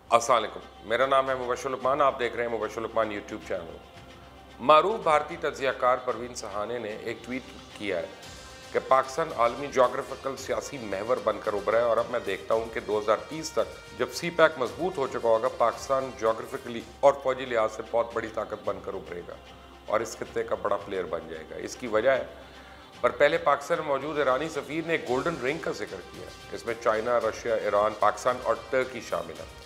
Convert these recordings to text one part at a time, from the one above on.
अस्सलाम वालेकुम, मेरा नाम है मुबश्शिर लुकमान। आप देख रहे हैं मुबश्शिर लुकमान यूट्यूब चैनल। मारूफ भारतीय तज्ज़ियाकार परवीन सहाने ने एक ट्वीट किया है कि पाकिस्तान आलमी जोग्राफिकल सियासी महवर बनकर उभरा है और अब मैं देखता हूँ कि 2030 तक जब सी पैक मजबूत हो चुका होगा, पाकिस्तान जोग्राफिकली और फौजी लिहाज से बहुत बड़ी ताकत बनकर उभरेगा और इस खित्ते का बड़ा प्लेयर बन जाएगा। इसकी वजह है, पर पहले पाकिस्तान में मौजूद ईरानी सफ़ीर ने एक गोल्डन रिंग का जिक्र किया। इसमें चाइना, रशिया, ईरान, पाकिस्तान और टर्की शामिल है।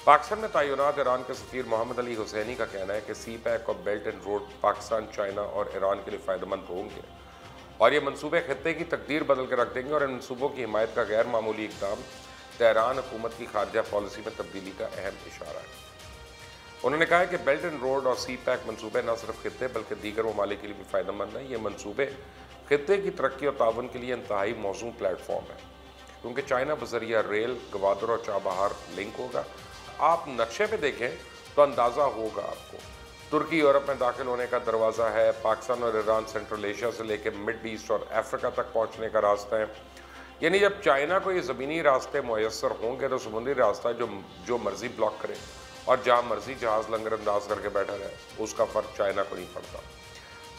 पाकिस्तान में तैनात ईरान के सफ़ीर मोहम्मद अली हुसैनी का कहना है कि सी पैक और belt and road Pakistan, China और ईरान के लिए फ़ायदेमंद होंगे और ये मनसूबे खत्ते की तकदीर बदल के रख देंगे और इन मनसूबों की हिमायत का गैर मामूली इकदाम तेहरान हुकूमत की खारजा पॉलिसी में तब्दीली का अहम इशारा है। उन्होंने कहा है कि बेल्ट एंड रोड और सी पैक मनसूबे न सिर्फ खत्ते बल्कि दीगर ममालिक के लिए भी फ़ायदेमंद हैं। ये मनसूबे खत्ते की तरक्की और ताउन के लिए इंतहाई मौजूद प्लेटफॉर्म है, क्योंकि चाइना बजरिया रेल, गवादर और चाबहार लिंक होगा। आप नक्शे पे देखें तो अंदाज़ा होगा आपको, तुर्की यूरोप में दाखिल होने का दरवाज़ा है। पाकिस्तान और ईरान सेंट्रल एशिया से लेकर मिड ईस्ट और अफ्रीका तक पहुंचने का रास्ता है। यानी जब चाइना को ये ज़मीनी रास्ते मुयसर होंगे तो समुद्री रास्ता जो मर्ज़ी ब्लॉक करे और जहाँ मर्ज़ी जहाज़ लंगर अंदाज करके बैठा रहे, उसका फ़र्क चाइना को नहीं पड़ता।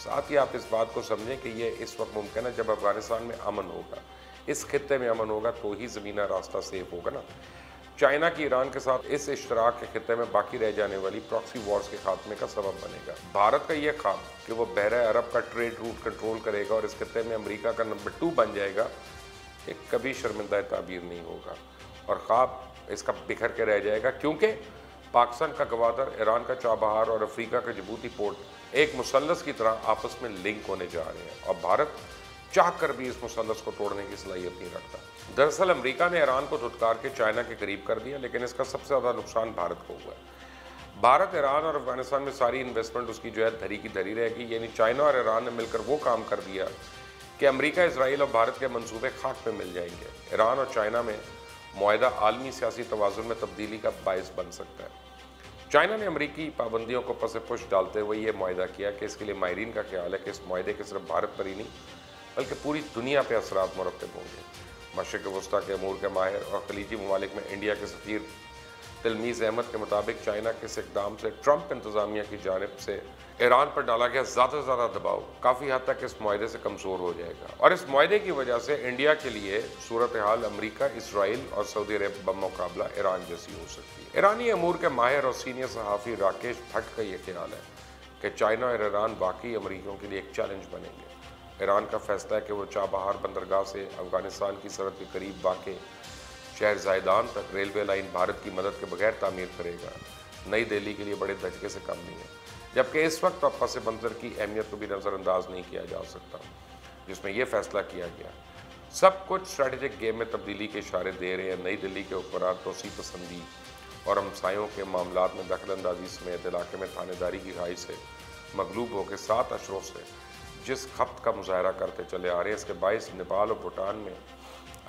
साथ ही आप इस बात को समझें कि ये इस वक्त मुमकिन है जब अफगानिस्तान में अमन होगा, इस खित्ते में अमन होगा तो ही ज़मीना रास्ता सेफ होगा ना। चाइना की ईरान के साथ इस इश्तराक के खित्ते में बाकी रह जाने वाली प्रॉक्सी वॉर्स के खात्मे का सबब बनेगा। भारत का यह ख्वाब कि वो बहरा अरब का ट्रेड रूट कंट्रोल करेगा और इस खित्ते में अमेरिका का नंबर 2 बन जाएगा, ये कभी शर्मिंदा ताबीर नहीं होगा और ख्वाब इसका बिखर के रह जाएगा, क्योंकि पाकिस्तान का गवादर, ईरान का चाबहार और अफ्रीका का जिबूती पोर्ट एक मुसल्लस की तरह आपस में लिंक होने जा रहे हैं और भारत चाह कर भी इस मुसल्लस को तोड़ने की सलाहियत नहीं रखता। दरअसल अमेरिका ने ईरान को धुतकार के चाइना के करीब कर दिया, लेकिन इसका सबसे ज़्यादा नुकसान भारत को हुआ है। भारत, ईरान और अफगानिस्तान में सारी इन्वेस्टमेंट उसकी जो है धरी की धरी रहेगी। यानी चाइना और ईरान ने मिलकर वो काम कर दिया कि अमेरिका, इसराइल और भारत के मंसूबे खाक में मिल जाएंगे। ईरान और चाइना में मुआहदा आलमी सियासी तवाज़ुन में तब्दीली का बायस बन सकता है। चाइना ने अमरीकी पाबंदियों को पसे पुश डालते हुए ये मुआहदा किया कि इसके लिए माहिरीन का ख्याल है कि इस मुआहदे के सिर्फ भारत पर ही नहीं बल्कि पूरी दुनिया पर असरात मुरतब होंगे। मशरिक़ वस्ता के अमूर के माहिर और खलीजी ममालिक में इंडिया के सफ़ीर तिलमीज़ अहमद के मुताबिक चाइना के इस इक़दाम से ट्रंप इंतज़ामिया की जानिब से ईरान पर डाला गया ज़्यादा से ज़्यादा दबाव काफ़ी हद तक इस मुआहदे से कमज़ोर हो जाएगा और इस मुआहदे की वजह से इंडिया के लिए सूरत हाल अमरीका, इसराइल और सऊदी अरब बमुकाबला ईरान जैसी हो सकती है। ईरानी अमूर के माहिर और सीनियर सहाफ़ी राकेश भट्ट का ये ख्याल है कि चाइना और ईरान वाकई अमरीकियों के लिए एक चैलेंज बनेंगे। ईरान का फैसला है कि वो चाबहार बंदरगाह से अफगानिस्तान की सरहद के करीब वाक़ शहर ज़ायदान तक रेलवे लाइन भारत की मदद के बगैर तामीर करेगा। नई दिल्ली के लिए बड़े धचके से कम नहीं है, जबकि इस वक्त पस मंज़र की अहमियत को भी नज़रअंदाज नहीं किया जा सकता, जिसमें यह फैसला किया गया। सब कुछ स्ट्रेटेजिक गेम में तब्दीली के इशारे दे रहे हैं। नई दिल्ली के हुक्मरान तोसी पसंदी और हमसायों के मामलात में दखल अंदाजी समेत इलाके में थानेदारी की खाई से मगलूब होकर 7 अशरों से जिस खपत का मुजाहरा करते चले आ रहे हैं, इसके बायस नेपाल और भूटान में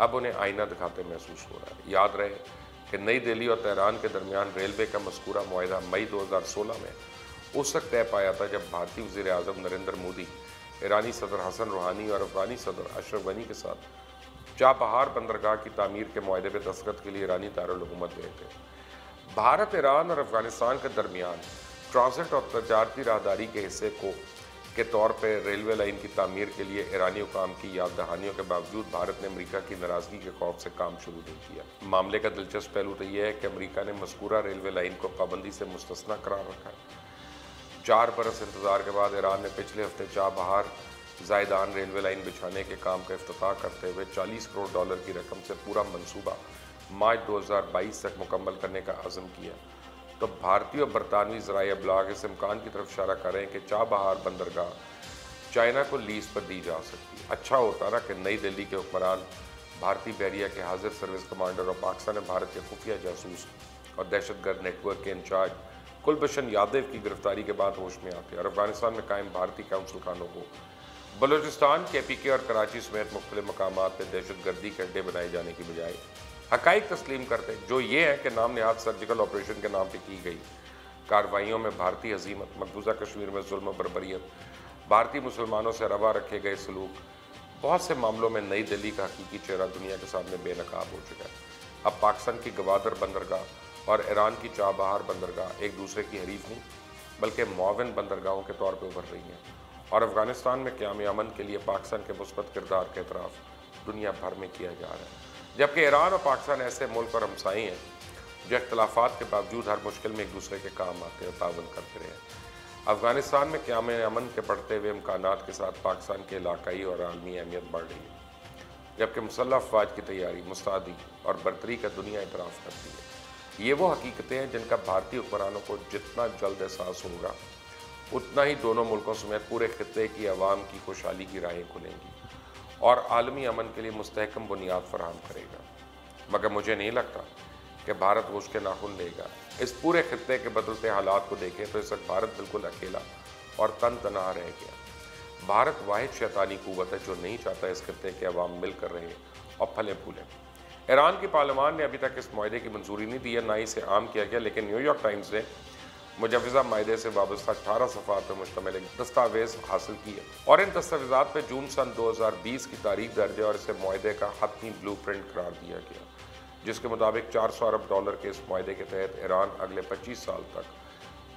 अब उन्हें आईना दिखाते महसूस हो रहा है। याद रहे कि नई दिल्ली और तेहरान के दरमियान रेलवे का मज़कूरा मुआहदा मई 2016 में उस वक्त तय पाया था जब भारतीय वज़ीर आज़म नरेंद्र मोदी ईरानी सदर हसन रूहानी और अफगानी सदर अशरफ गनी के साथ चाबहार बंदरगाह की तामीर के मुआहदे पर दस्तखत के लिए ईरानी दारुल हुकूमत गए थे। भारत, ईरान और अफगानिस्तान के दरमियान ट्रांसिट और तजारती राहदारी के हिस्से के तौर पर रेलवे लाइन की तामीर के लिए ईरानी हुकाम की याद दहानियों के बावजूद भारत ने अमेरिका की नाराज़गी के खौफ से काम शुरू नहीं किया। मामले का दिलचस्प पहलू तो यह है कि अमेरिका ने मज़कूरा रेलवे लाइन को पाबंदी से मुस्तस्ना करार रखा है। 4 बरस इंतज़ार के बाद ईरान ने पिछले हफ्ते चाबहार ज़ायदान रेलवे लाइन बिछाने के काम का इफ्तिताह करते हुए $40 करोड़ की रकम से पूरा मनसूबा मार्च 2022 तक मुकम्मल करने का अज़म किया। तो भारतीय और बरतानवी ज़राए अबलाग इस इम्कान की तरफ इशारा कर रहे हैं कि चाबहार बंदरगाह चाइना को लीज पर दी जा सकती है। अच्छा होता ना कि नई दिल्ली के हुक्मरान, भारतीय बहरिया के हाजिर सर्विस कमांडर और पाकिस्तान में भारत के खुफिया जासूस और दहशतगर्द नेटवर्क के इंचार्ज कुलभूषण यादव की गिरफ्तारी के बाद होश में आते और अफगानिस्तान में कायम भारतीय काउंसिल खानों को बलूचिस्तान, KPK और कराची समेत मुख्तलिफ मकामात पर दहशतगर्दी के अड्डे बनाए जाने की बजाय हकाइक तस्लीम करते, जो ये है कि नाम नहाद सर्जिकल ऑपरेशन के नाम पर की गई कार्रवाइयों में भारतीय हजीमत, मकबूजा कश्मीर में जुल्म बर्बरियत, भारतीय मुसलमानों से रवा रखे गए सलूक, बहुत से मामलों में नई दिल्ली का हकीकी चेहरा दुनिया के सामने बेनकाब हो चुका है। अब पाकिस्तान की गवादर बंदरगाह और ईरान की चाबहार बंदरगाह एक दूसरे की हरीफ नहीं बल्कि मुआविन बंदरगाहों के तौर पर उभर रही हैं और अफगानिस्तान में क़याम अमन के लिए पाकिस्तान के मुस्बत किरदार का एतराफ़ दुनिया भर में किया जा रहा है। जबकि ईरान और पाकिस्तान ऐसे मुल्क और हमसाई हैं जो इख्तलाफात के बावजूद हर मुश्किल में एक दूसरे के काम आते और ताउन करते रहे। अफगानिस्तान में क़याम अमन के बढ़ते हुए इम्कानात के साथ पाकिस्तान के इलाकाई और आलमी अहमियत बढ़ रही है, जबकि मुसल्लह अफवाज की तैयारी, मुस्तैदी और बरतरी का दुनिया इतराफ़ करती है। ये वो हकीकतें हैं जिनका भारतीय हुक्मरानों को जितना जल्द एहसास होगा उतना ही दोनों मुल्कों समेत पूरे खित्ते की आवाम की खुशहाली की राहें खुलेंगी और आलमी अमन के लिए मुस्तहकम बुनियाद फराहम करेगा। मगर मुझे नहीं लगता कि भारत वो उसके नाखुन लेगा। इस पूरे खित्ते के बदलते हालात को देखें तो इस वक्त भारत बिल्कुल अकेला और तन तनहा रह गया। भारत वाहिद शैतानी कुव्वत है जो नहीं चाहता इस खित्ते के अवाम मिलकर रहे और फले फूलें। ईरान की पार्लियामान ने अभी तक इस मुआहदे की मंजूरी नहीं दी है, ना ही इसे आम किया गया, लेकिन न्यूयॉर्क टाइम्स ने मुजवज़ा माहदे से वाबस्ता 18 सफ़ात पर मुश्तमिल एक दस्तावेज़ हासिल की है और इन दस्तावेज़ात पर जून सन 2020 की तारीख दर्ज है और इसे मुआहदे का हतमी ब्लू प्रिंट करार दिया गया, जिसके मुताबिक 400 अरब डॉलर के इस मुआहदे के तहत ईरान अगले 25 साल तक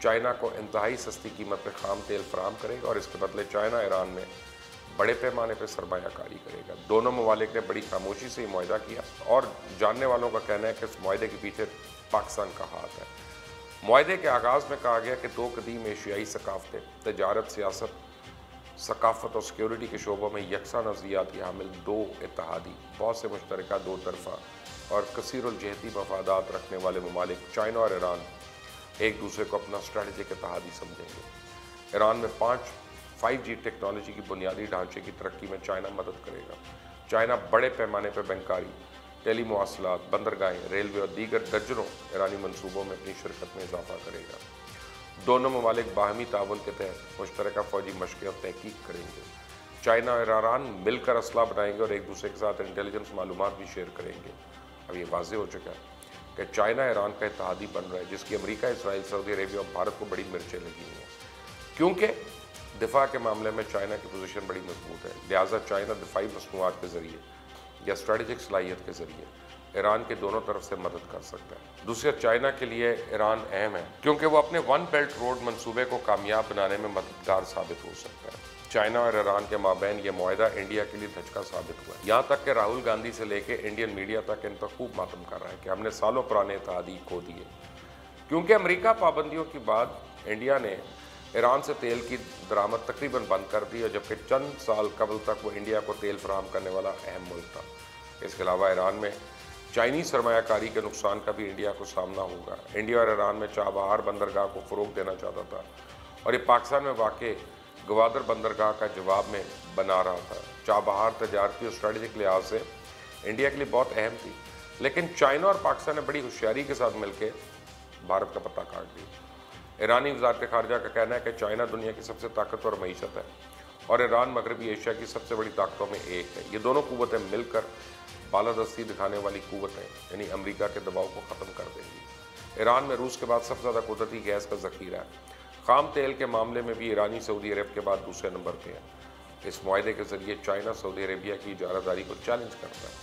चाइना को इंतहाई सस्ती कीमत पर खाम तेल फराहम करेगा और इसके बदले चाइना ईरान में बड़े पैमाने पर सरमायाकारी करेगा। दोनों ममालिक ने बड़ी खामोशी से ये मुआहदा किया और जानने वालों का कहना है कि इस मुआहदे के पीछे पाकिस्तान का हाथ है। मुआहदे के आगाज़ में कहा गया कि दो कदीम एशियाई सकाफ़तें तजारत, सियासत, सकाफ़त और सिक्योरिटी के शोबों में यकसा नज़रियाती हामिल दो इत्तेहादी, बहुत से मुश्तरका दो तरफ़ा और कसीरुल जहती मफादात रखने वाले ममालिक चाइना और ईरान एक दूसरे को अपना स्ट्रेटजिक इत्तेहादी समझेंगे। ईरान में 5G टेक्नोलॉजी की बुनियादी ढांचे की तरक्की में चाइना मदद करेगा। चाइना बड़े पैमाने पर बैंकारी, टेलीमवासलात, बंदरगाहें, रेलवे और दीगर दर्जनों ईरानी मनसूबों में अपनी शिरकत में इजाफा करेगा। दोनों ममालिक बाहमी ताउन के तहत मुश्तरका फ़ौजी मशक़ें और तहकीक करेंगे। चाइना और ईरान मिलकर असला बनाएंगे और एक दूसरे के साथ इंटेलिजेंस मालूमात भी शेयर करेंगे। अब ये वाज़ेह हो चुका है कि चाइना ईरान का इत्तेहादी बन रहा है, जिसकी अमेरिका, इसराइल, सऊदी अरेबिया और भारत को बड़ी मिर्चें लगी हुई हैं, क्योंकि दिफा के मामले में चाइना की पोजीशन बड़ी मजबूत है। लिहाजा चाइना दिफाई मसनूआत के ज़रिए या स्ट्रेटजिक सलाहियत के ज़रिए ईरान के दोनों तरफ से मदद कर सकता है। दूसरी चाइना के लिए ईरान अहम है क्योंकि वो अपने वन बेल्ट रोड मंसूबे को कामयाब बनाने में मददगार साबित हो सकता है। चाइना और ईरान के माबैन ये मुआहदा इंडिया के लिए धचका साबित हुआ है। यहाँ तक कि राहुल गांधी से लेके इंडियन मीडिया तक इन पर खूब मातम कर रहा है कि हमने सालों पुराने इत्तेहादी खो दिए, क्योंकि अमेरिका पाबंदियों के बाद इंडिया ने ईरान से तेल की दरामद तकरीबन बंद कर दी, और जबकि चंद साल कबल तक वो इंडिया को तेल फराहम करने वाला अहम मुल्क था। इसके अलावा ईरान में चाइनीज़ सरमायाकारी के नुकसान का भी इंडिया को सामना होगा। इंडिया और ईरान में चाबहार बंदरगाह को फ़रोग देना चाहता था और ये पाकिस्तान में वाक़ गवादर बंदरगाह का जवाब में बना रहा था। चाबहार तजारती और स्ट्रेटजिक लिहाज से इंडिया के लिए बहुत अहम थी, लेकिन चाइना और पाकिस्तान ने बड़ी होशियारी के साथ मिलकर भारत का पत्ता काट दिया। ईरानी वज़ारत ख़ारजा का कहना है कि चाइना दुनिया की सबसे ताकतवर मईशत है और ईरान मगरबी एशिया की सबसे बड़ी ताकतों में एक है। ये दोनों कुव्वतें मिलकर बालादस्ती दिखाने वाली कुव्वतें यानी अमेरिका के दबाव को ख़त्म कर देंगी। ईरान में रूस के बाद सबसे ज़्यादा कुदरती गैस का ज़ख़ीरा है। ख़ाम तेल के मामले में भी ईरानी सऊदी अरब के बाद दूसरे नंबर पर है। इस मुआहदे के ज़रिए चाइना सऊदी अरेबिया की इजारादारी को चैलेंज करता है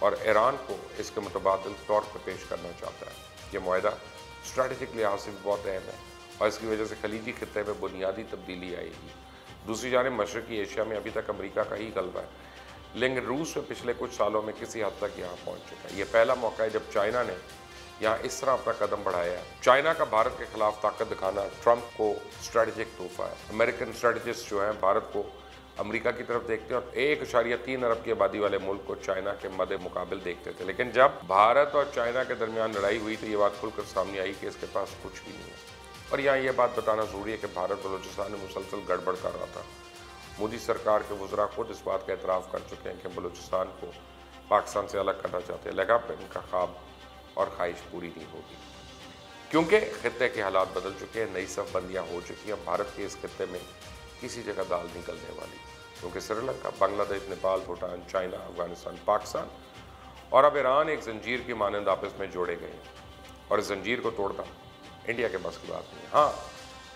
और ईरान को इसके मुतबादिल तौर पर पेश करना चाहता है। यह मुआहदा स्ट्रेटजिक लिहाज से भी बहुत अहम है और इसकी वजह से खलीजी खित्ते में बुनियादी तब्दीली आएगी। दूसरी जानिब मशरक़ी एशिया में अभी तक अमेरिका का ही गलबा है, लेकिन रूस में पिछले कुछ सालों में किसी हद तक यहाँ पहुँच चुका है। ये पहला मौका है जब चाइना ने यहाँ इस तरह अपना कदम बढ़ाया है। चाइना का भारत के खिलाफ ताकत दिखाना ट्रंप को स्ट्रेटजिक तोहफा है। अमेरिकन स्ट्रेटजिस्ट जो हैं भारत को अमेरिका की तरफ देखते हैं और 1.3 अरब की आबादी वाले मुल्क को चाइना के मद्दे मुकाबिल देखते थे, लेकिन जब भारत और चाइना के दरमियान लड़ाई हुई तो ये बात खुलकर सामने आई कि इसके पास कुछ भी नहीं है। और यहाँ ये बात बताना ज़रूरी है कि भारत बलूचिस्तान में मुसलसल गड़बड़ कर रहा था। मोदी सरकार के वज़रा खुद इस बात का एतराफ़ कर चुके हैं कि बलूचिस्तान को पाकिस्तान से अलग करना चाहते हैं, लेकिन इनका ख्वाब और ख्वाहिश पूरी नहीं होगी क्योंकि खित्ते के हालात बदल चुके हैं, नई सफ़बंदियाँ हो चुकी हैं। भारत के इस खित्ते में किसी जगह दाल निकलने वाली, क्योंकि श्रीलंका, बांग्लादेश, नेपाल, भूटान, चाइना, अफगानिस्तान, पाकिस्तान और अब ईरान एक जंजीर की मानंद आपस में जोड़े गए हैं और इस जंजीर को तोड़ना इंडिया के बस की बात नहीं है। हाँ,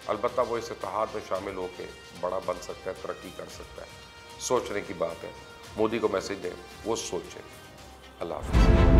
अलबत्ता वो इस इत्तेहाद में शामिल होकर बड़ा बन सकता है, तरक्की कर सकता है। सोचने की बात है। मोदी को मैसेज दें, वो सोचें। अल्लाह हाफ़िज़।